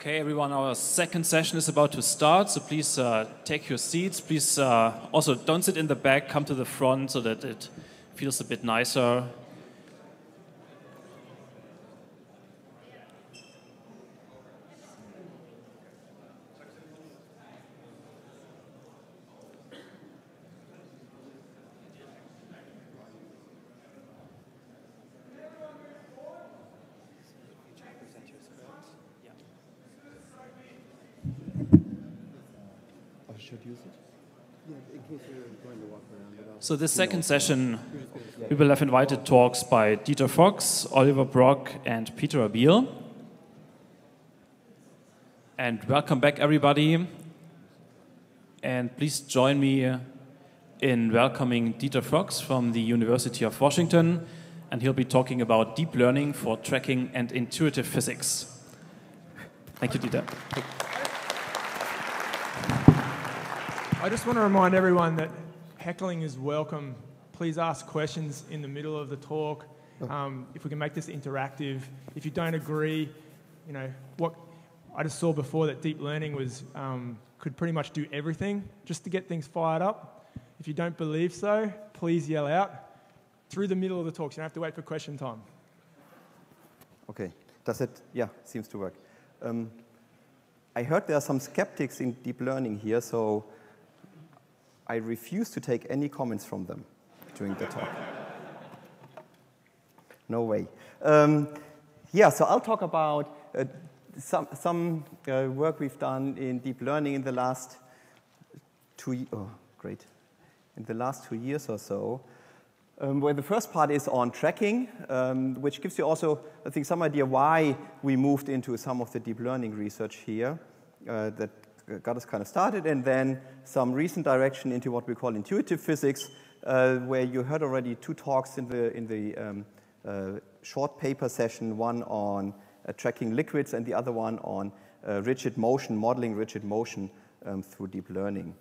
Okay, everyone, our second session is about to start, so please take your seats. Please also don't sit in the back, come to the front so that it feels a bit nicer. So this second session, we will have invited talks by Dieter Fox, Oliver Brock, and Peter Abil. And welcome back, everybody. And please join me in welcoming Dieter Fox from the University of Washington. And he'll be talking about deep learning for tracking and intuitive physics. Thank you, Dieter. I just want to remind everyone that heckling is welcome. Please ask questions in the middle of the talk. If we can make this interactive. If you don't agree, you know, what I just saw before that deep learning was could pretty much do everything just to get things fired up. If you don't believe so, please yell out through the middle of the talk. So you don't have to wait for question time. Okay, does it? Yeah, seems to work. I heard there are some skeptics in deep learning here, so I refuse to take any comments from them during the talk. No way. Yeah, so I'll talk about some work we've done in deep learning in the last in the last 2 years or so, where the first part is on tracking, which gives you also, I think, some idea why we moved into some of the deep learning research here that got us kind of started, and then some recent direction into what we call intuitive physics, where you heard already 2 talks in the short paper session, one on tracking liquids and the other one on rigid motion, modeling rigid motion through deep learning.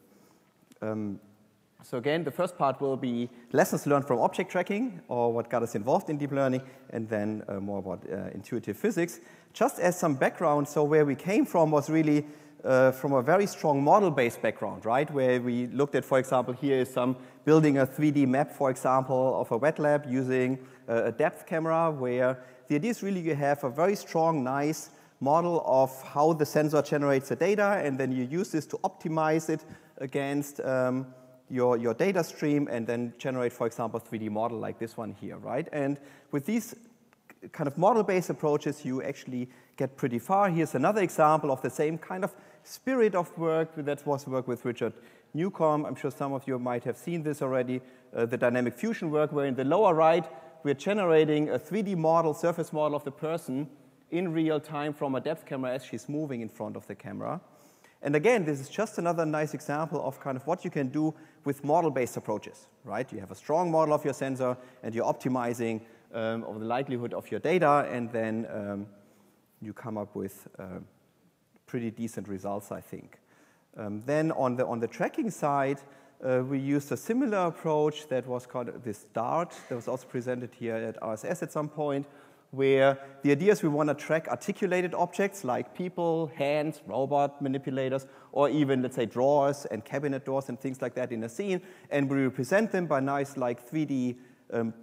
So again, the first part will be lessons learned from object tracking, or what got us involved in deep learning, and then more about intuitive physics. Just as some background, so where we came from was really from a very strong model-based background, right? Where we looked at, for example, here is some building a 3D map, for example, of a wet lab using a depth camera, where the idea is really you have a very strong, nice model of how the sensor generates the data, and then you use this to optimize it against your data stream, and then generate, for example, a 3D model like this one here, right? And with these kind of model-based approaches, you actually get pretty far. Here's another example of the same kind of spirit of work. That was work with Richard Newcomb. I'm sure some of you might have seen this already, the dynamic fusion work, where in the lower right, we're generating a 3D model, surface model of the person in real time from a depth camera as she's moving in front of the camera. And again, this is just another nice example of kind of what you can do with model-based approaches, right? You have a strong model of your sensor, and you're optimizing of the likelihood of your data, and then you come up with pretty decent results, I think. Then on the tracking side, we used a similar approach that was called this DART, that was also presented here at RSS at some point, where the idea is we want to track articulated objects like people, hands, robot manipulators, or even, let's say, drawers and cabinet doors and things like that in a scene, and we represent them by nice like 3D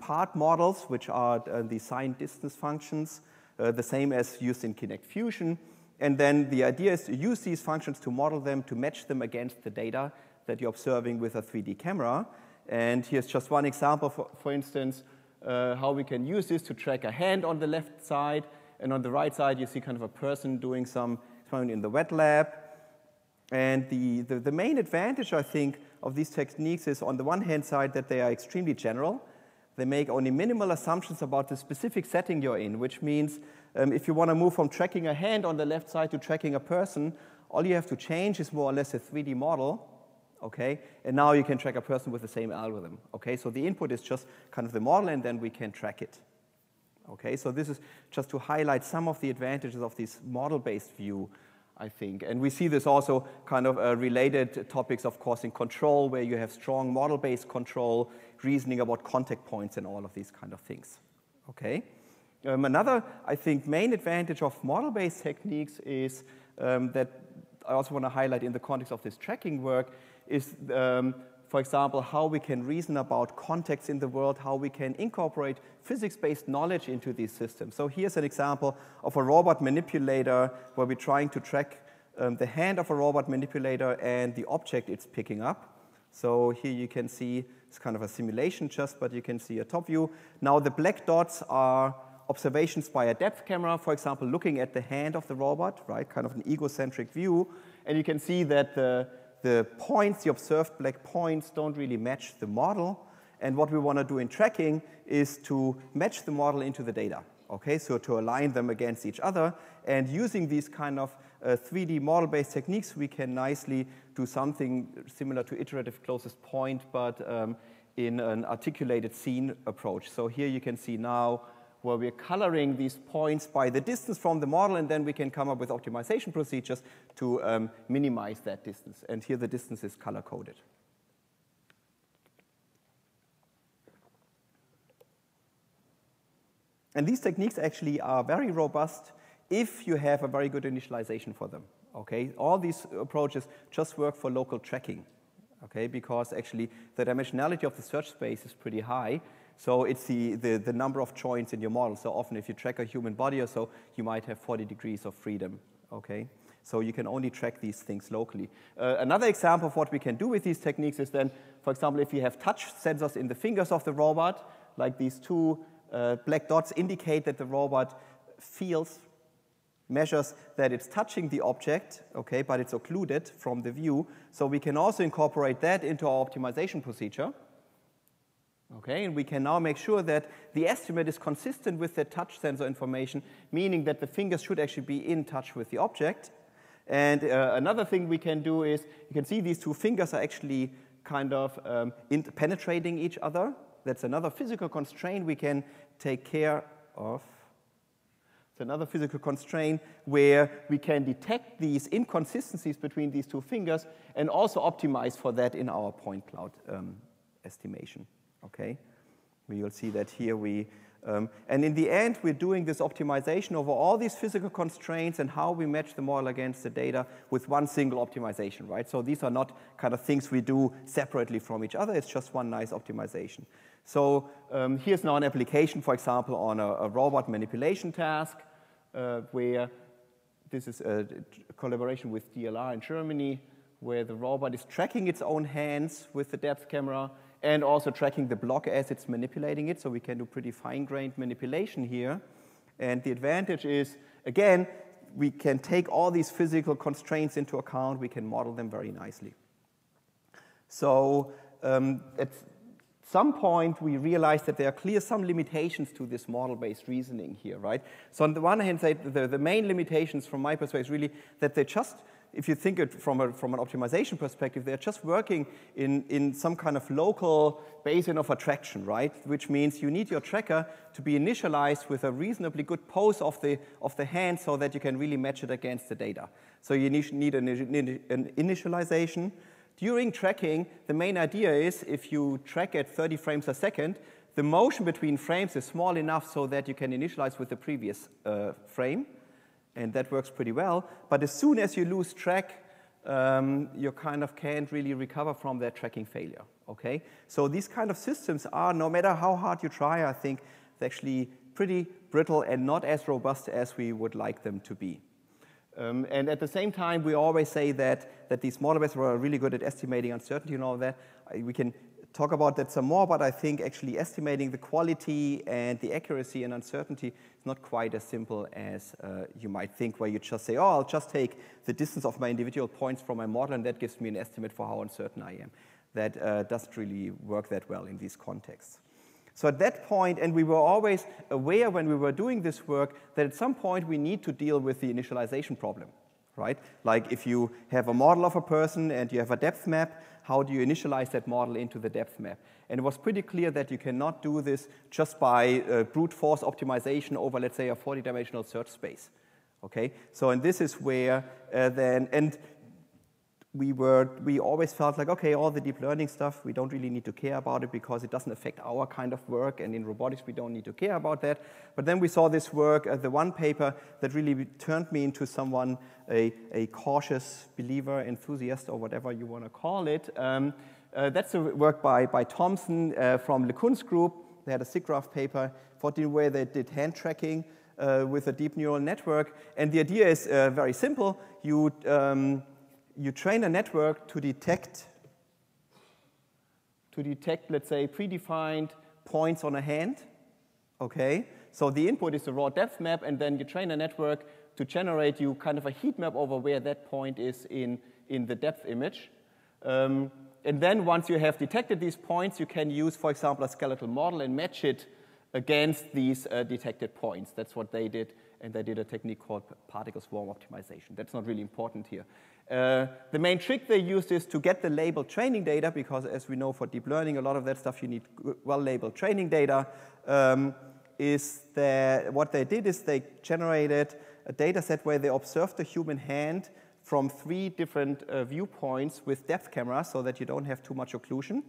part models, which are the signed distance functions, the same as used in Kinect Fusion. And then the idea is to use these functions to model them, to match them against the data that you're observing with a 3D camera. And here's just one example, for instance, how we can use this to track a hand on the left side, and on the right side you see kind of a person doing some experiment in the wet lab. And the main advantage, I think, of these techniques is on the one hand side that they are extremely general. They make only minimal assumptions about the specific setting you're in, which means if you want to move from tracking a hand on the left side to tracking a person, all you have to change is more or less a 3D model, okay? And now you can track a person with the same algorithm, okay? So the input is just kind of the model, and then we can track it, okay? So this is just to highlight some of the advantages of this model-based view, I think. And we see this also kind of related topics, of course, in control, where you have strong model-based control, reasoning about contact points and all of these kind of things, okay? Another, I think, main advantage of model-based techniques is that I also want to highlight in the context of this tracking work is, for example, how we can reason about contexts in the world, how we can incorporate physics-based knowledge into these systems. So here's an example of a robot manipulator where we're trying to track the hand of a robot manipulator and the object it's picking up. So here you can see, it's kind of a simulation just, but you can see a top view. Now the black dots are observations by a depth camera, for example, looking at the hand of the robot, right? Kind of an egocentric view. And you can see that the points, the observed black points, don't really match the model. And what we want to do in tracking is to match the model into the data. Okay, so to align them against each other. And using these kind of 3D model-based techniques, we can nicely do something similar to iterative closest point, but in an articulated scene approach. So here you can see now where we're coloring these points by the distance from the model, and then we can come up with optimization procedures to minimize that distance. And here the distance is color-coded. And these techniques actually are very robust if you have a very good initialization for them. Okay? All these approaches just work for local tracking, okay? Because actually the dimensionality of the search space is pretty high. So it's the number of joints in your model. So often if you track a human body or so, you might have 40 degrees of freedom. Okay? So you can only track these things locally. Another example of what we can do with these techniques is then, for example, if you have touch sensors in the fingers of the robot, like these two black dots indicate that the robot measures that it's touching the object, okay, but it's occluded from the view. So we can also incorporate that into our optimization procedure. Okay, and we can now make sure that the estimate is consistent with the touch sensor information, meaning that the fingers should actually be in touch with the object. And another thing we can do is, you can see these two fingers are actually kind of penetrating each other. That's another physical constraint we can take care of. It's another physical constraint where we can detect these inconsistencies between these two fingers and also optimize for that in our point cloud estimation. Okay, you'll see that here and in the end, we're doing this optimization over all these physical constraints and how we match the model against the data with one single optimization, right? So these are not kind of things we do separately from each other. It's just one nice optimization. So here's now an application, for example, on a robot manipulation task where this is a collaboration with DLR in Germany, where the robot is tracking its own hands with the depth camera and also tracking the block as it's manipulating it. So we can do pretty fine-grained manipulation here. And the advantage is, again, we can take all these physical constraints into account. We can model them very nicely. So at some point, we realized that there are some limitations to this model-based reasoning here, right? So on the one hand, the main limitations from my perspective is really that they just, if you think it from an optimization perspective, they're just working in some kind of local basin of attraction, right? Which means you need your tracker to be initialized with a reasonably good pose of the hand so that you can really match it against the data. So you need an initialization. During tracking, the main idea is if you track at 30 frames a second, the motion between frames is small enough so that you can initialize with the previous frame. And that works pretty well. But as soon as you lose track, you kind of can't really recover from that tracking failure, okay? So these kind of systems are, no matter how hard you try, I think they're actually pretty brittle and not as robust as we would like them to be. And at the same time, we always say that these model-based are really good at estimating uncertainty and all that. We can talk about that some more, but I think actually estimating the quality and the accuracy and uncertainty is not quite as simple as you might think, where you just say, oh, I'll just take the distance of my individual points from my model, and that gives me an estimate for how uncertain I am. That doesn't really work that well in these contexts. So at that point, and we were always aware when we were doing this work, that at some point we need to deal with the initialization problem, right? Like if you have a model of a person and you have a depth map, how do you initialize that model into the depth map? And it was pretty clear that you cannot do this just by brute force optimization over, let's say, a 40-dimensional search space, okay? So, and this is where and we always felt like, okay, all the deep learning stuff, we don't really need to care about it because it doesn't affect our kind of work, and in robotics we don't need to care about that. But then we saw this work, the one paper that really turned me into someone, a cautious believer, enthusiast, or whatever you want to call it. That's a work by Thompson from LeCun's group. They had a SIGGRAPH paper where they did hand tracking with a deep neural network. And the idea is very simple. You train a network to detect, let's say, predefined points on a hand. Okay? So the input is a raw depth map, and then you train a network to generate you kind of a heat map over where that point is in the depth image. And then once you have detected these points, you can use, for example, a skeletal model and match it against these detected points. That's what they did, and they did a technique called particle swarm optimization. That's not really important here. The main trick they used is to get the labeled training data, because as we know for deep learning, a lot of that stuff you need well-labeled training data. What they did is they generated a data set where they observed the human hand from 3 different viewpoints with depth cameras so that you don't have too much occlusion.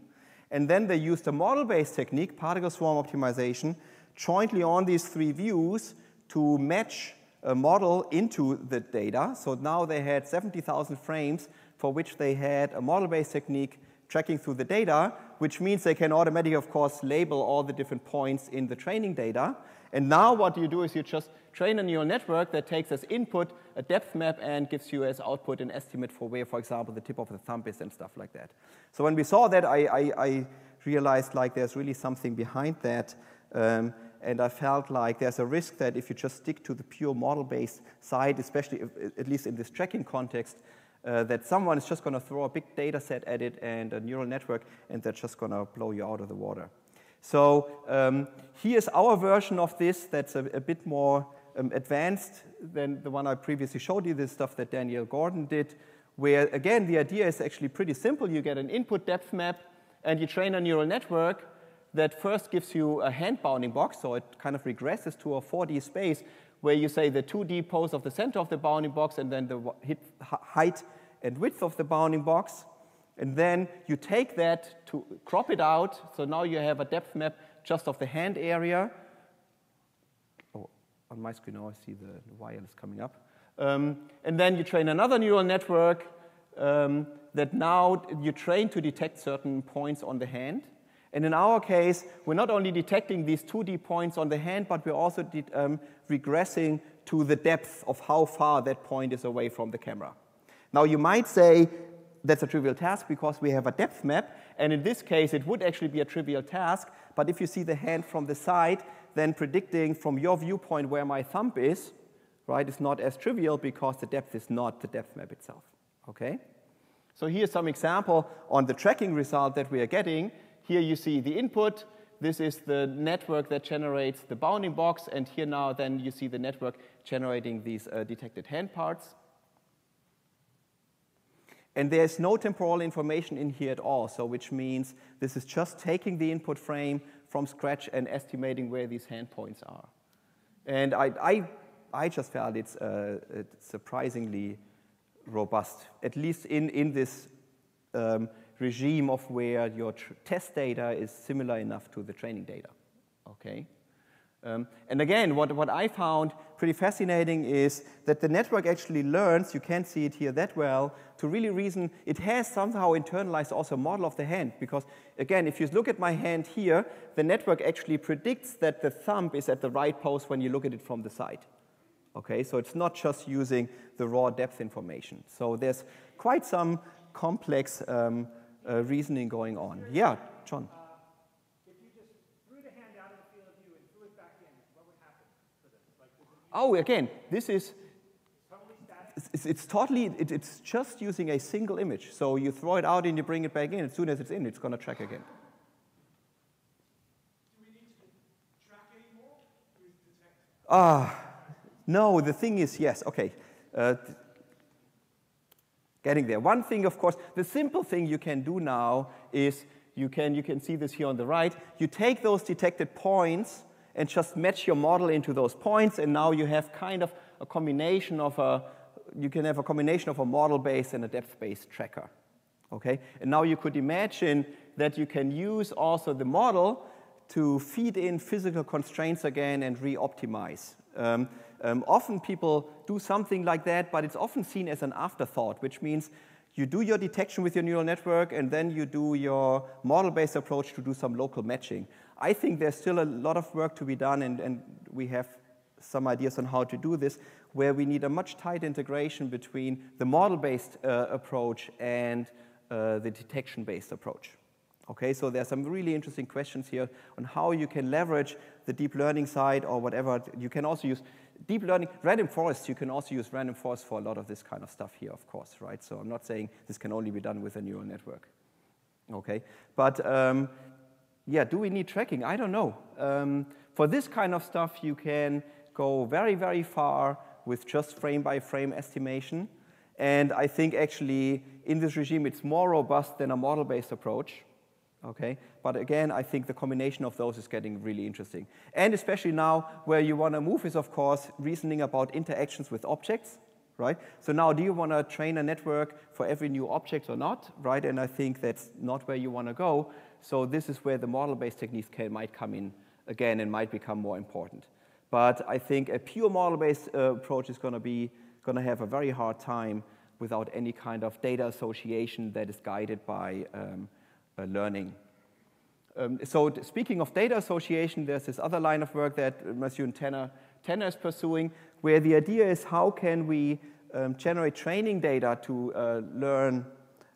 And then they used a model-based technique, particle swarm optimization, jointly on these 3 views to match a model into the data. So now they had 70,000 frames for which they had a model-based technique tracking through the data, which means they can automatically, of course, label all the different points in the training data. And now what you do is you just train a neural network that takes as input a depth map and gives you as output an estimate for where, for example, the tip of the thumb is and stuff like that. So when we saw that, I realized like there's really something behind that. And I felt like there's a risk that if you just stick to the pure model-based side, especially at least in this tracking context, that someone is just going to throw a big data set at it and a neural network, and they're just going to blow you out of the water. So here's our version of this that's a bit more advanced than the one I previously showed you, this stuff that Daniel Gordon did, where, again, the idea is actually pretty simple. You get an input depth map, and you train a neural network that first gives you a hand bounding box, so it kind of regresses to a 4D space where you say the 2D pose of the center of the bounding box and then the height and width of the bounding box. And then you take that to crop it out, so now you have a depth map just of the hand area. Oh, on my screen now I see the wireless coming up. And then you train another neural network that now you train to detect certain points on the hand. And in our case, we're not only detecting these 2D points on the hand, but we're also regressing to the depth of how far that point is away from the camera. Now, you might say that's a trivial task because we have a depth map, and in this case, it would actually be a trivial task. But if you see the hand from the side, then predicting from your viewpoint where my thumb is, right, is not as trivial because the depth is not the depth map itself. Okay? So here's some example on the tracking result that we are getting. Here you see the input. This is the network that generates the bounding box. And here now then you see the network generating these detected hand parts. And there's no temporal information in here at all, so which means this is just taking the input frame from scratch and estimating where these hand points are. And I just felt it's surprisingly robust, at least in this regime of where your test data is similar enough to the training data. Okay? And again, what I found pretty fascinating is that the network actually learns, you can't see it here that well, to really reason, it has somehow internalized also a model of the hand. Because again, if you look at my hand here, the network actually predicts that the thumb is at the right pose when you look at it from the side. Okay, so it's not just using the raw depth information. So there's quite some complex reasoning going on. Yeah, John. If you just threw the hand out of the field of view and threw it back in, what would happen to this? Like, oh, again, this is totally static? it's totally, it's just using a single image. So you throw it out and you bring it back in. As soon as it's in, it's going to track again. Do we need to track anymore? Detect? No, the thing is, yes, okay. Getting there. One thing, of course, the simple thing you can do now is you can see this here on the right. You take those detected points and just match your model into those points, and now you have kind of a combination of a you can have a combination of a model-based and a depth-based tracker. Okay? And now you could imagine that you can use also the model to feed in physical constraints again and re-optimize. Often people do something like that, but it's often seen as an afterthought, which means you do your detection with your neural network, and then you do your model-based approach to do some local matching. I think there's still a lot of work to be done, and we have some ideas on how to do this, where we need a much tighter integration between the model-based approach and the detection-based approach. Okay, so there's some really interesting questions here on how you can leverage the deep learning side or whatever. You can also use deep learning, random forests. You can also use random forests for a lot of this kind of stuff here, of course, right? So I'm not saying this can only be done with a neural network. Okay, but yeah, do we need tracking? I don't know. For this kind of stuff, you can go very, very far with just frame-by-frame estimation. And I think actually in this regime, it's more robust than a model-based approach. Okay, but again, I think the combination of those is getting really interesting. And especially now, where you want to move is, of course, reasoning about interactions with objects, right? So now, do you want to train a network for every new object or not, right? And I think that's not where you want to go. So this is where the model-based techniques might come in again and might become more important. But I think a pure model-based approach is going to have a very hard time without any kind of data association that is guided by learning. So speaking of data association, there's this other line of work that Matthew Tanner is pursuing, where the idea is how can we generate training data to learn,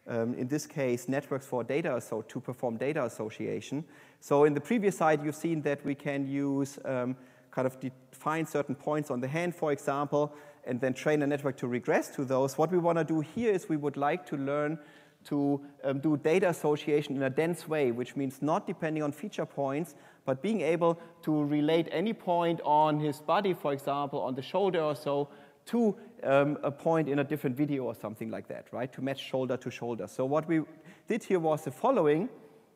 in this case, networks for data, so to perform data association. So in the previous slide, you've seen that we can use kind of define certain points on the hand, for example, and then train a network to regress to those. What we want to do here is we would like to learn to do data association in a dense way, which means not depending on feature points, but being able to relate any point on his body, for example, on the shoulder or so, to a point in a different video or something like that, right? To match shoulder to shoulder. So what we did here was the following.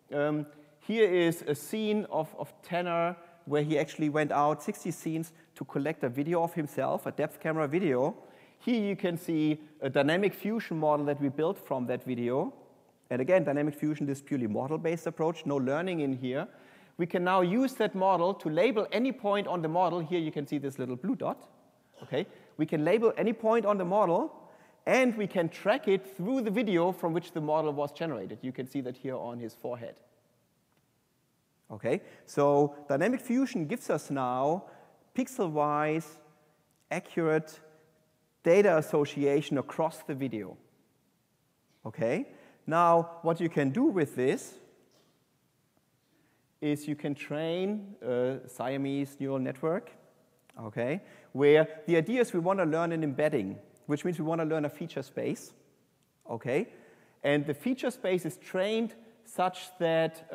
Here is a scene of Tanner where he actually went out 60 scenes to collect a video of himself, a depth camera video. Here you can see a dynamic fusion model that we built from that video. And again, dynamic fusion is purely model-based approach, no learning in here. We can now use that model to label any point on the model. Here you can see this little blue dot. Okay? We can label any point on the model, and we can track it through the video from which the model was generated. You can see that here on his forehead. Okay? So dynamic fusion gives us now pixel-wise, accurate data association across the video. Okay? Now, what you can do with this is you can train a Siamese neural network, okay, where the idea is we want to learn an embedding, which means we want to learn a feature space, okay? And the feature space is trained such that,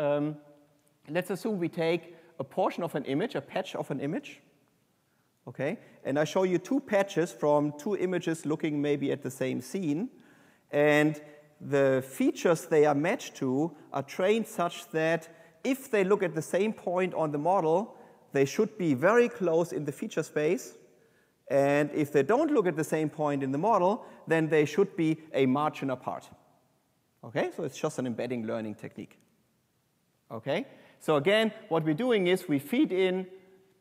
let's assume we take a portion of an image, a patch of an image, okay? And I show you two patches from two images looking maybe at the same scene. And the features they are matched to are trained such that if they look at the same point on the model, they should be very close in the feature space. And if they don't look at the same point in the model, then they should be a margin apart. Okay? So it's just an embedding learning technique. Okay? So again, what we're doing is we feed in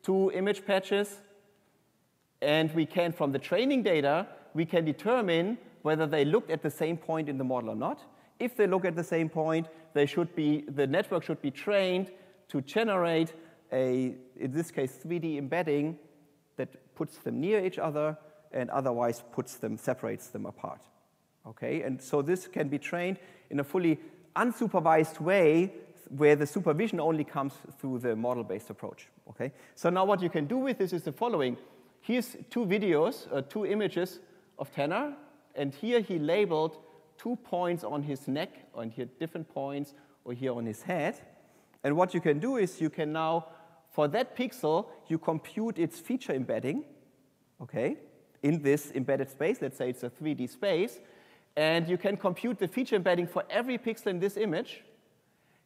two image patches, and we can, from the training data, we can determine whether they looked at the same point in the model or not. If they look at the same point, the network should be trained to generate in this case, 3D embedding that puts them near each other and otherwise separates them apart. Okay? And so this can be trained in a fully unsupervised way where the supervision only comes through the model-based approach. Okay? So now what you can do with this is the following. Here's two videos, two images of Tanner, and here he labeled 2 points on his neck, and here different points, or here on his head. And what you can do is you can now, for that pixel, you compute its feature embedding, okay, in this embedded space. Let's say it's a 3D space. And you can compute the feature embedding for every pixel in this image.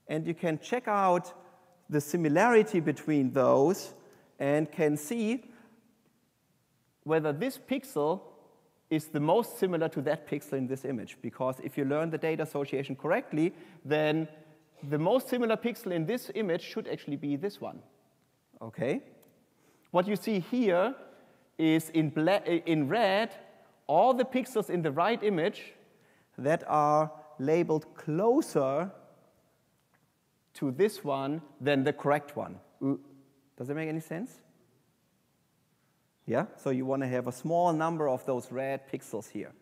And you can check out the similarity between those and can see whether this pixel is the most similar to that pixel in this image. Because if you learn the data association correctly, then the most similar pixel in this image should actually be this one. Okay? What you see here is in red all the pixels in the right image that are labeled closer to this one than the correct one. Does that make any sense? Yeah? So you want to have a small number of those red pixels here.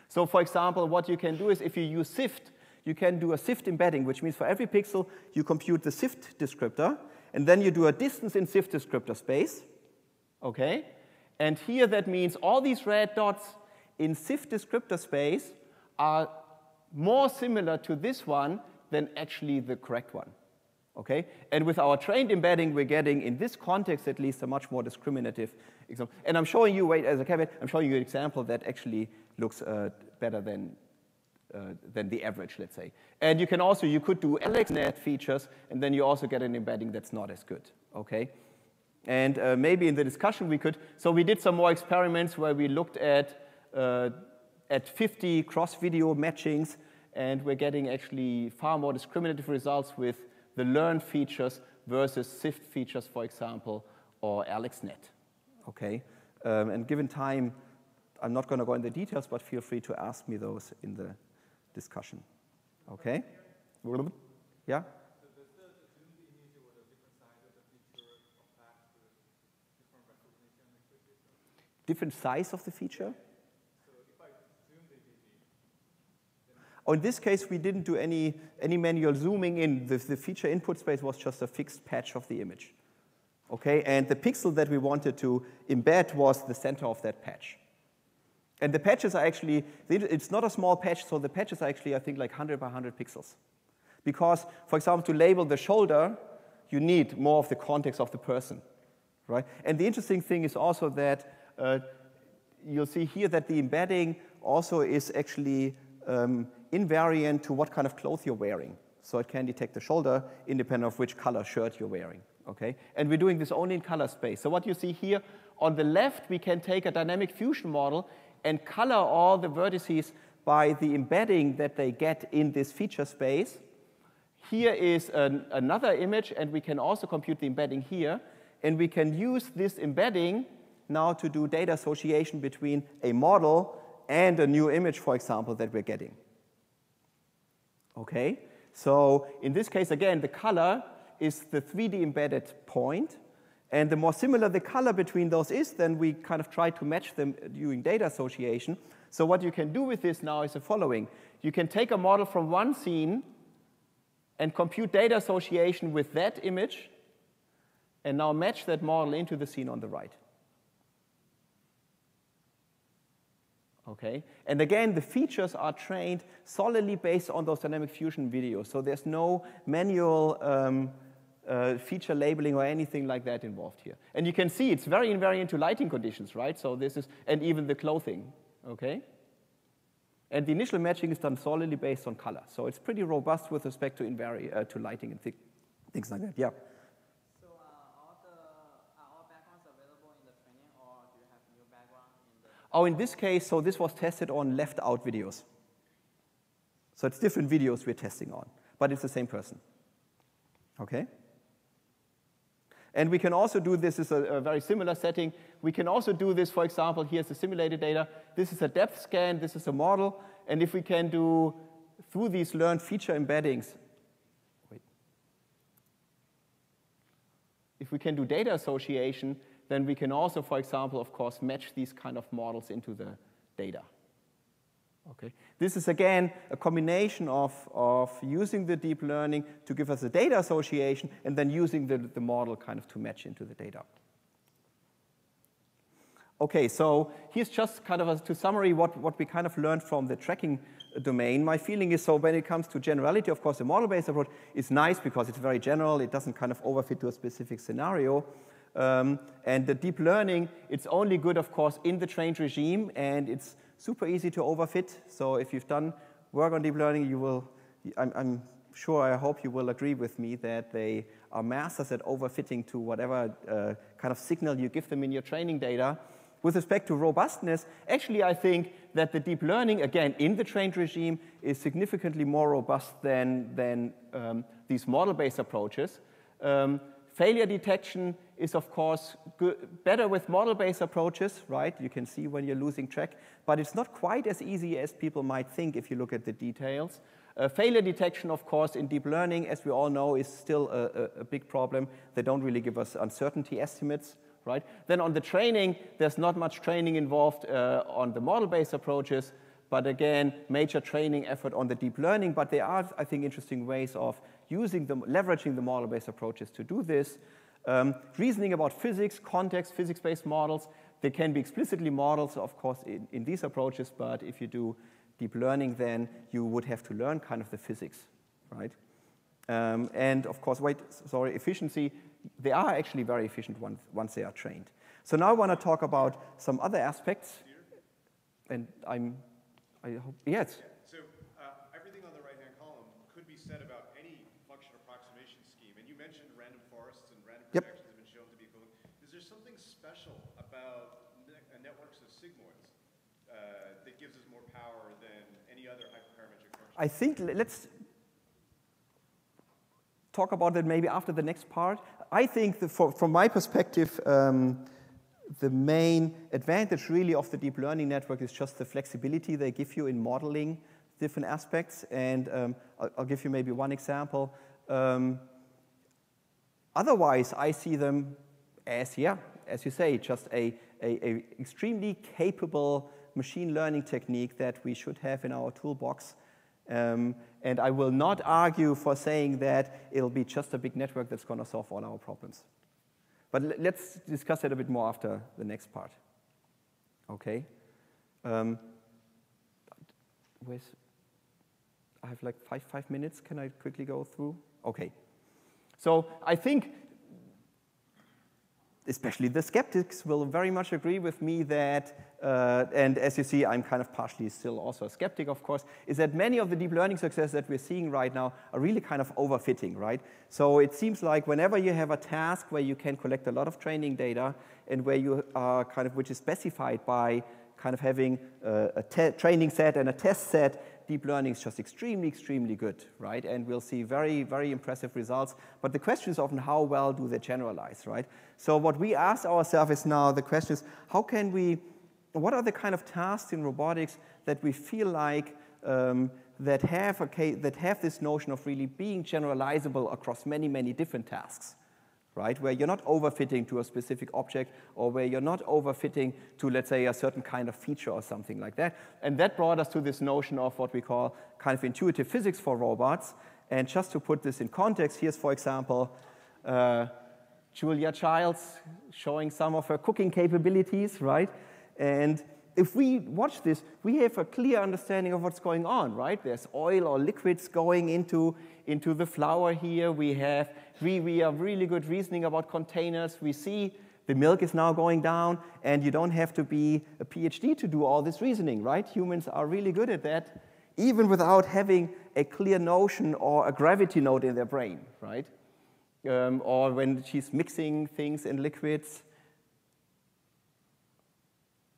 So for example, what you can do is if you use SIFT, you can do a SIFT embedding, which means for every pixel, you compute the SIFT descriptor, and then you do a distance in SIFT descriptor space. Okay? And here that means all these red dots in SIFT descriptor space are more similar to this one than actually the correct one. Okay? And with our trained embedding, we're getting, in this context at least, a much more discriminative example. And I'm showing you, wait, as a caveat, I'm showing you an example that actually looks better than the average, let's say. And you can also, you could do AlexNet features, and then you also get an embedding that's not as good. Okay? And maybe in the discussion we could, so we did some more experiments where we looked at 50 cross-video matchings, and we're getting actually far more discriminative results with the learned features versus SIFT features, for example, or AlexNet. Okay? And given time, I'm not going to go into the details, but feel free to ask me those in the discussion. Okay? Yeah? Different size of the feature? Oh, in this case, we didn't do any manual zooming in. The feature input space was just a fixed patch of the image. Okay, and the pixel that we wanted to embed was the center of that patch. And the patches are actually, it's not a small patch, so the patches are actually, I think, like 100 by 100 pixels. Because, for example, to label the shoulder, you need more of the context of the person. Right? And the interesting thing is also that you'll see here that the embedding also is actually invariant to what kind of clothes you're wearing. So it can detect the shoulder independent of which color shirt you're wearing. Okay? And we're doing this only in color space. So what you see here, on the left, we can take a dynamic fusion model and color all the vertices by the embedding that they get in this feature space. Here is another image, and we can also compute the embedding here. And we can use this embedding now to do data association between a model and a new image, for example, that we're getting. Okay? So in this case, again, the color is the 3D embedded point. And the more similar the color between those is, then we kind of try to match them doing data association. So what you can do with this now is the following. You can take a model from one scene and compute data association with that image, and now match that model into the scene on the right. Okay? And again, the features are trained solidly based on those dynamic fusion videos. So there's no manual feature labeling or anything like that involved here. And you can see it's very invariant to lighting conditions, right? So this is, and even the clothing, okay? And the initial matching is done solidly based on color. So it's pretty robust with respect to to lighting and things like that, yeah. So are all backgrounds available in the training, or do you have new background in the... Oh, in this case, so this was tested on left-out videos. So it's different videos we're testing on, but it's the same person, okay? And we can also do this as a very similar setting. We can also do this, for example, here's the simulated data. This is a depth scan. This is a model. And if we can do, through these learned feature embeddings, if we can do data association, then we can also, for example, of course, match these kind of models into the data. Okay. This is, again, a combination of using the deep learning to give us a data association and then using the model kind of to match into the data. Okay, so here's just kind of to summary what we kind of learned from the tracking domain. My feeling is, so when it comes to generality, of course, the model-based approach is nice because it's very general. It doesn't kind of overfit to a specific scenario. And the deep learning, it's only good, of course, in the trained regime, and it's super easy to overfit. So if you've done work on deep learning, you will, I'm sure, I hope you will agree with me that they are masters at overfitting to whatever kind of signal you give them in your training data. With respect to robustness, actually I think that the deep learning, again, in the trained regime is significantly more robust than these model-based approaches. Failure detection is, of course, better with model-based approaches, right? You can see when you're losing track, but it's not quite as easy as people might think if you look at the details. Failure detection, of course, in deep learning, as we all know, is still a big problem. They don't really give us uncertainty estimates, right? Then on the training, there's not much training involved on the model-based approaches, but again, major training effort on the deep learning. But there are, I think, interesting ways of leveraging the model-based approaches to do this. Reasoning about physics, context, physics-based models. They can be explicitly models, of course, in these approaches, but if you do deep learning, then you would have to learn kind of the physics, right? And of course, efficiency. They are actually very efficient once they are trained. So now I want to talk about some other aspects. And I hope, yes? So everything on the right-hand column could be said about any function approximation scheme. And you mentioned random forests and random projections have been shown to be equivalent. Is there something special about networks of sigmoids that gives us more power than any other hyperparametric function? I think let's talk about that maybe after the next part. I think from my perspective, the main advantage really of the deep learning network is just the flexibility they give you in modeling different aspects. And I'll give you maybe one example. Otherwise, I see them as, as you say, just a extremely capable machine learning technique that we should have in our toolbox. And I will not argue for saying that it'll be just a big network that's going to solve all our problems. But let's discuss it a bit more after the next part. Okay. I have like five minutes. Can I quickly go through? Okay. So I think especially the skeptics will very much agree with me that, and as you see, I'm kind of partially still also a skeptic, of course, is that many of the deep learning successes that we're seeing right now are really kind of overfitting, right? So it seems like whenever you have a task where you can collect a lot of training data and where you are kind of, which is specified by kind of having a training set and a test set, deep learning is just extremely, extremely good, right? And we'll see very, very impressive results. But the question is often how well do they generalize, right? So what we ask ourselves is now, the question is, what are the kind of tasks in robotics that we feel like that have this notion of really being generalizable across many, many different tasks, right? Where you're not overfitting to a specific object or where you're not overfitting to, let's say, a certain kind of feature or something like that. And that brought us to this notion of what we call kind of intuitive physics for robots. And just to put this in context, here's, for example, Julia Childs showing some of her cooking capabilities, right? And if we watch this, we have a clear understanding of what's going on, right? There's oil or liquids going into the flour here. We are really good reasoning about containers. We see the milk is now going down, and you don't have to be a PhD to do all this reasoning, right? Humans are really good at that, even without having a clear notion or a gravity node in their brain, right? Or when she's mixing things in liquids.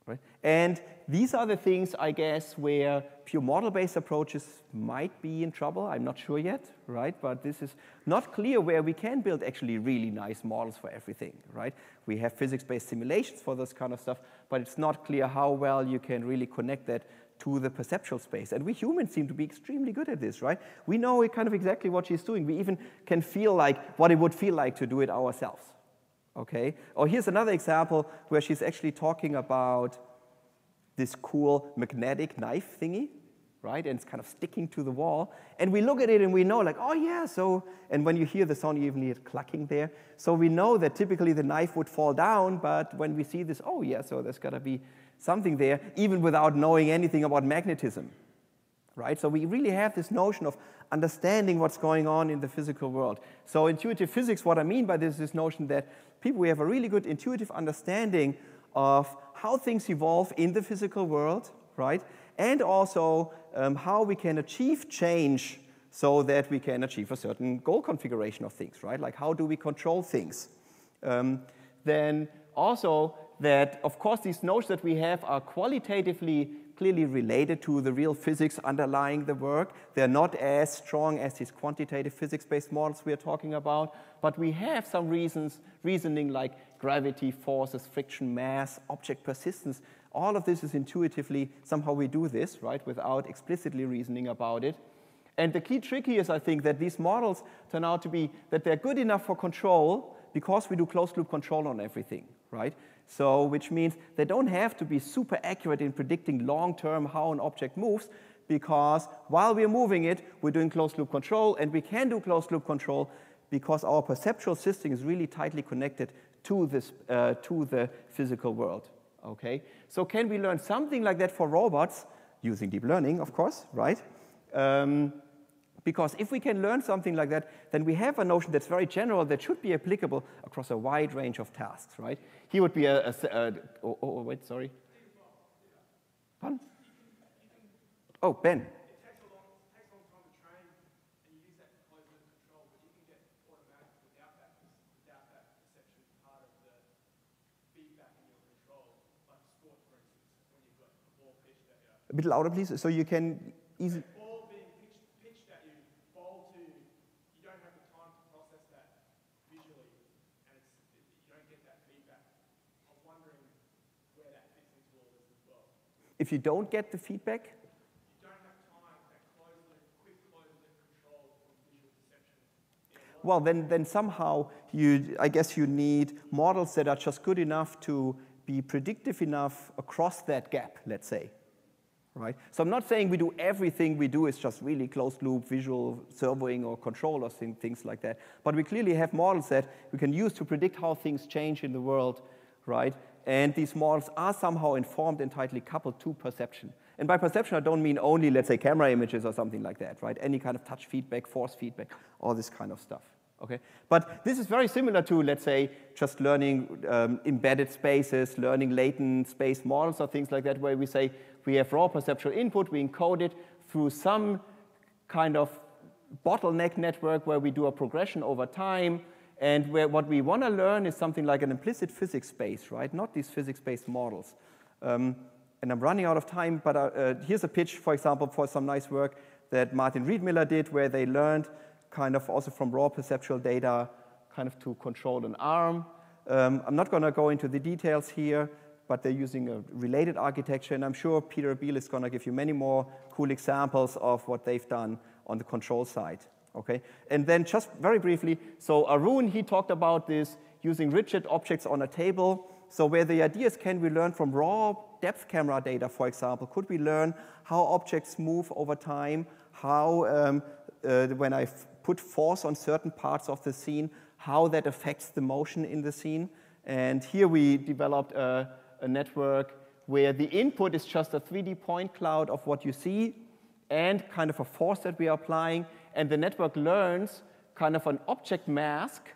Right? And these are the things, I guess, where pure model-based approaches might be in trouble. I'm not sure yet, right? But this is not clear where we can build actually really nice models for everything, right? We have physics-based simulations for this kind of stuff, but it's not clear how well you can really connect that to the perceptual space. And we humans seem to be extremely good at this, right? We know kind of exactly what she's doing. We even can feel like what it would feel like to do it ourselves. Okay? Or here's another example where she's actually talking about this cool magnetic knife thingy, right? And it's kind of sticking to the wall. And we look at it and we know, like, oh yeah, so, and when you hear the sound, you even hear it clucking there. So we know that typically the knife would fall down, but when we see this, oh yeah, so there's got to be something there, even without knowing anything about magnetism, right? So we really have this notion of understanding what's going on in the physical world. So intuitive physics, what I mean by this is this notion that we have a really good intuitive understanding of how things evolve in the physical world, right? And also how we can achieve change so that we can achieve a certain goal configuration of things, right? Like how do we control things? Then also that, of course, these notions that we have are qualitatively clearly related to the real physics underlying the work. They're not as strong as these quantitative physics-based models we are talking about, but we have some reasoning like gravity, forces, friction, mass, object persistence. All of this is intuitively, somehow we do this, right, without explicitly reasoning about it. And the key trick here is, I think, that these models turn out to be that they're good enough for control because we do closed-loop control on everything, right? So, which means they don't have to be super accurate in predicting long-term how an object moves, because while we're moving it, we're doing closed-loop control, and we can do closed-loop control because our perceptual system is really tightly connected to the physical world, okay? So can we learn something like that for robots, using deep learning, of course, right? Because if we can learn something like that, then we have a notion that's very general that should be applicable across a wide range of tasks, right? Here would be wait, sorry. Pardon? Oh, Ben. It takes a long time to train, and you use that for closed-loop control, but you can get automatic without that perception part of the feedback in your control, like sport, for instance, when you've got a ball pitched at you. A bit louder, please, so you can easily. Ball being pitched at you, ball to, you don't have the time to process that visually, and you don't get that feedback. I'm wondering where that fits into all this as well. If you don't get the feedback, well, then somehow I guess you need models that are just good enough to be predictive enough across that gap, let's say, right? So I'm not saying we do everything we do is just really closed loop, visual servoing or control or things like that. But we clearly have models that we can use to predict how things change in the world, right? And these models are somehow informed and tightly coupled to perception. And by perception, I don't mean only, let's say, camera images or something like that, right? Any kind of touch feedback, force feedback, all this kind of stuff, okay? But this is very similar to, let's say, just learning embedded spaces, learning latent space models or things like that, where we say we have raw perceptual input, we encode it through some kind of bottleneck network where we do a progression over time, and where what we want to learn is something like an implicit physics space, right? Not these physics-based models. And I'm running out of time, but here's a pitch, for example, for some nice work that Martin Riedmiller did, where they learned kind of also from raw perceptual data kind of to control an arm. I'm not going to go into the details here, but they're using a related architecture, and I'm sure Peter Biel is going to give you many more cool examples of what they've done on the control side. Okay, and then just very briefly, so Arun, he talked about this using rigid objects on a table. So where the idea is, can we learn from raw depth camera data, for example? Could we learn how objects move over time, how when I put force on certain parts of the scene, how that affects the motion in the scene? And here we developed a network where the input is just a 3D point cloud of what you see and kind of a force that we are applying. And the network learns kind of an object mask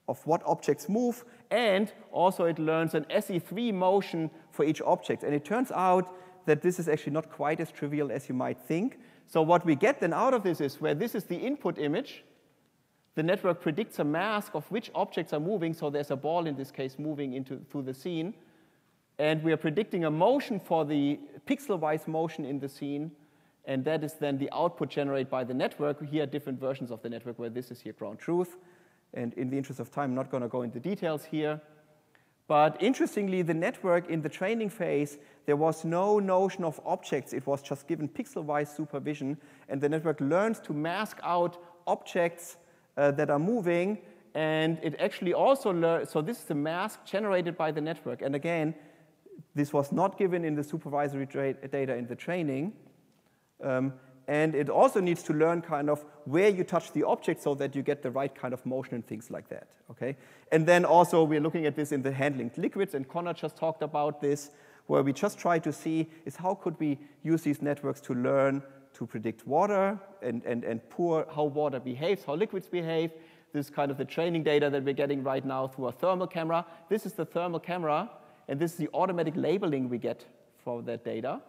of what objects move, and also it learns an SE3 motion for each object. And it turns out that this is actually not quite as trivial as you might think. So what we get then out of this is, where this is the input image, the network predicts a mask of which objects are moving. So there's a ball, in this case, moving through the scene. And we are predicting a motion for the pixel-wise motion in the scene. And that is then the output generated by the network. Here are different versions of the network, where this is here ground truth. And in the interest of time, I'm not going to go into details here. But interestingly, the network in the training phase, there was no notion of objects. It was just given pixel-wise supervision. And the network learns to mask out objects that are moving. And it actually also learns, so this is the mask generated by the network. And again, this was not given in the supervisory data in the training. And it also needs to learn kind of where you touch the object so that you get the right kind of motion and things like that, okay? And then also we're looking at this in the handling liquids, and Connor just talked about this, where we just try to see is how could we use these networks to learn to predict water and how water behaves, how liquids behave. This is kind of the training data that we're getting right now through a thermal camera. This is the thermal camera, and this is the automatic labeling we get for that data.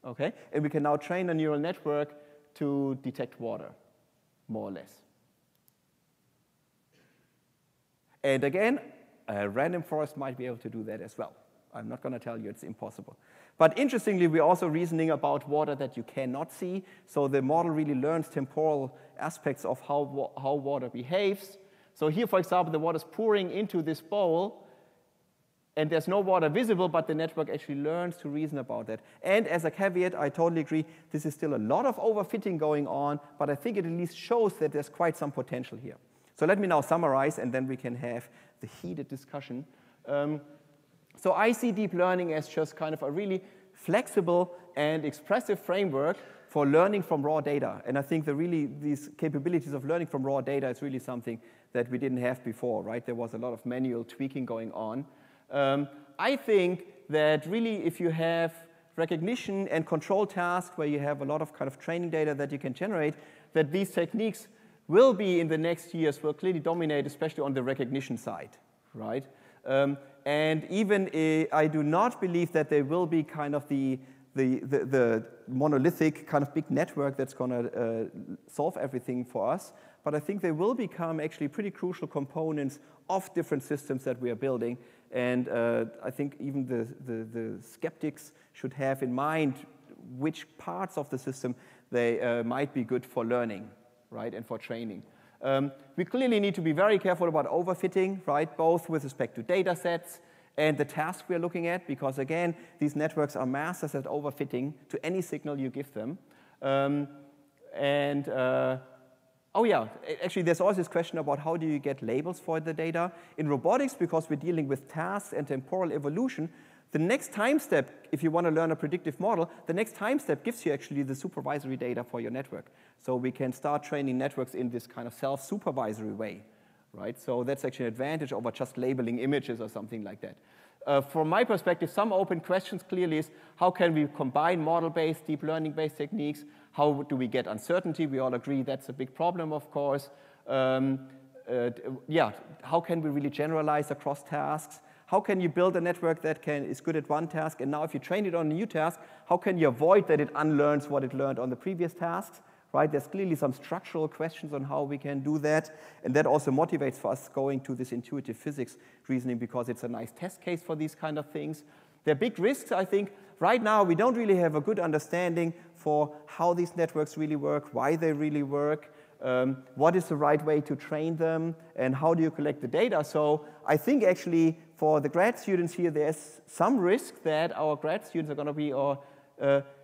Okay? And we can now train a neural network to detect water, more or less. And again, Random forest might be able to do that as well. I'm not going to tell you it's impossible. But interestingly, we're also reasoning about water that you cannot see. So the model really learns temporal aspects of how water behaves. So here, for example, the water is pouring into this bowl, and there's no water visible, but the network actually learns to reason about that. And as a caveat, I totally agree, this is still a lot of overfitting going on, but I think it at least shows that there's quite some potential here. So let me now summarize, and then we can have the heated discussion. So I see deep learning as just kind of a really flexible and expressive framework for learning from raw data. And I think these capabilities of learning from raw data is really something that we didn't have before, right? There was a lot of manual tweaking going on. I think that really if you have recognition and control tasks where you have a lot of kind of training data that you can generate, that these techniques will be in the next years, will clearly dominate, especially on the recognition side, right? And even I do not believe that there will be kind of the monolithic kind of big network that's going to solve everything for us. But I think they will become actually pretty crucial components of different systems that we are building. And I think even the skeptics should have in mind which parts of the system they might be good for learning, right, and for training. We clearly need to be very careful about overfitting, right, both with respect to data sets and the task we're looking at, because again, these networks are masters at overfitting to any signal you give them. Oh yeah, actually there's always this question about how do you get labels for the data. In robotics, because we're dealing with tasks and temporal evolution, the next time step, if you want to learn a predictive model, the next time step gives you actually the supervisory data for your network. So we can start training networks in this kind of self-supervisory way, right? So that's actually an advantage over just labeling images or something like that. From my perspective, some open questions clearly is how can we combine model-based, deep learning-based techniques? How do we get uncertainty? We all agree that's a big problem, of course. Yeah, how can we really generalize across tasks? How can you build a network that is good at one task, and now if you train it on a new task, how can you avoid that it unlearns what it learned on the previous tasks? Right? There's clearly some structural questions on how we can do that, and that also motivates for us going to this intuitive physics reasoning because it's a nice test case for these kind of things. There are big risks, I think. Right now, we don't really have a good understanding for how these networks really work, why they really work, what is the right way to train them, and how do you collect the data. So I think actually for the grad students here, there's some risk that our grad students are going to be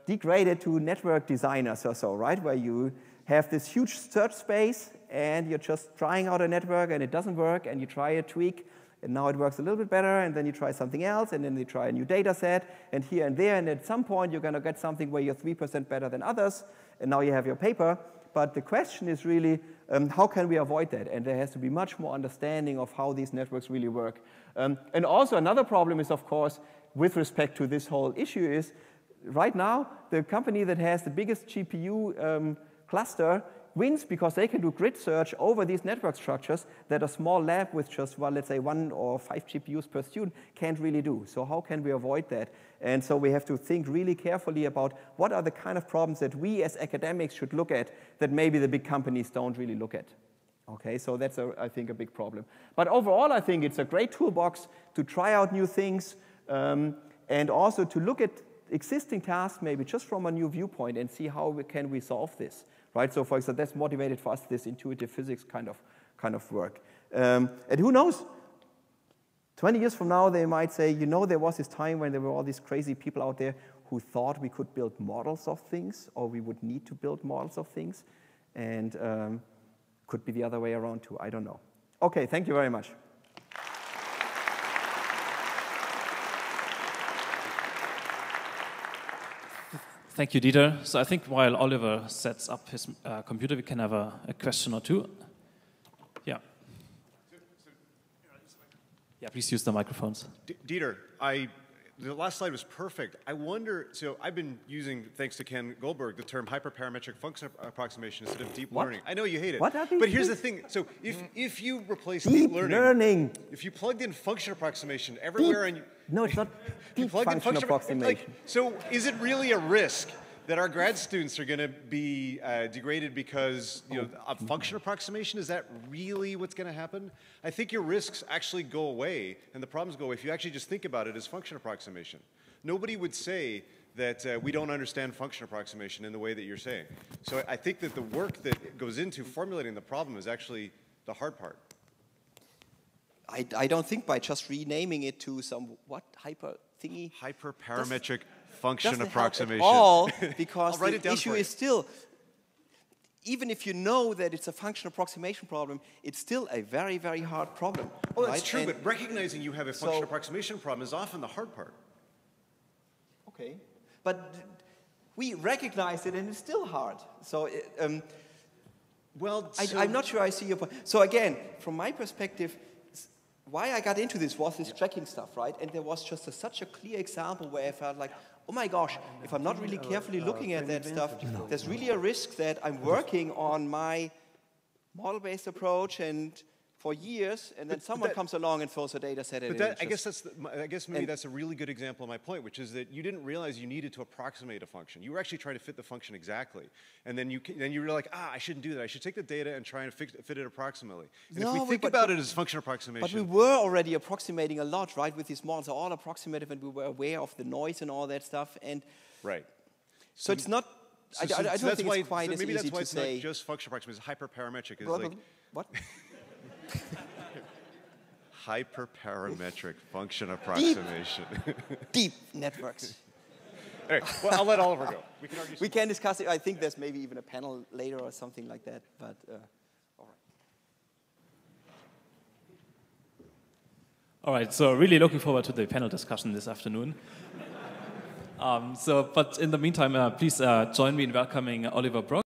degraded to network designers or so, right? Where you have this huge search space and you're just trying out a network and it doesn't work, and you try a tweak and now it works a little bit better, and then you try something else, and then you try a new data set, and here and there, and at some point you're going to get something where you're 3% better than others, and now you have your paper. But the question is really, how can we avoid that? And there has to be much more understanding of how these networks really work. And also another problem is, of course, with respect to this whole issue is, right now, the company that has the biggest GPU cluster wins because they can do grid search over these network structures that a small lab with just, well, let's say 1 or 5 GPUs per student can't really do. So how can we avoid that? And so we have to think really carefully about what are the kind of problems that we as academics should look at that maybe the big companies don't really look at. Okay, so that's, I think, a big problem. But overall, I think it's a great toolbox to try out new things and also to look at existing tasks maybe just from a new viewpoint and see how can we solve this. Right, so for example, that's motivated for us this intuitive physics kind of work. And who knows? 20 years from now, they might say, you know, there was this time when there were all these crazy people out there who thought we could build models of things, or we would need to build models of things, and could be the other way around too. I don't know. Okay, thank you very much. Thank you, Dieter. So I think while Oliver sets up his computer, we can have a question or two. Yeah. Yeah, please use the microphones. Dieter, the last slide was perfect. I wonder, so I've been using, thanks to Ken Goldberg, the term hyperparametric function approximation instead of deep learning. I know you hate it. What are these but here's things? the thing. So if you replace deep learning, if you plugged in function approximation everywhere, no, it's not deep function approximation. So is it really a risk that our grad students are going to be degraded because a function approximation, is that really what's going to happen? I think your risks actually go away and the problems go away if you actually just think about it as function approximation. Nobody would say that we don't understand function approximation in the way that you're saying. So I think that the work that goes into formulating the problem is actually the hard part. I don't think by just renaming it to some hyper thingy. Hyperparametric function approximation. At all, because the issue is still, even if you know that it's a function approximation problem, it's still a very, very hard problem. Oh, that's true, but recognizing you have a function approximation problem is often the hard part. Okay, but we recognize it and it's still hard. So, I'm not sure I see your point. So again, from my perspective, why I got into this was this tracking stuff, right? And there was just such a clear example where I felt like, oh my gosh, if I'm not really carefully looking at that stuff, there's really a risk that I'm working on my model-based approach and for years, and then someone comes along and throws a data set in. But I guess maybe that's a really good example of my point, which is that you didn't realize you needed to approximate a function. You were actually trying to fit the function exactly, and then you were like, I shouldn't do that. I should take the data and try and fit it approximately. And if we think about it as function approximation, but we were already approximating a lot, right? With these models, are all approximative, and we were aware of the noise and all that stuff. And right. So it's not. I don't think it's quite as easy to say. Maybe that's why it's not just function approximation. It's hyperparametric. It's like what? Hyperparametric function approximation. Deep networks. Anyway, well, I'll let Oliver go. We can argue. We can discuss it. I think there's maybe even a panel later or something like that. But all right. All right. So really looking forward to the panel discussion this afternoon. But in the meantime, please join me in welcoming Oliver Brock.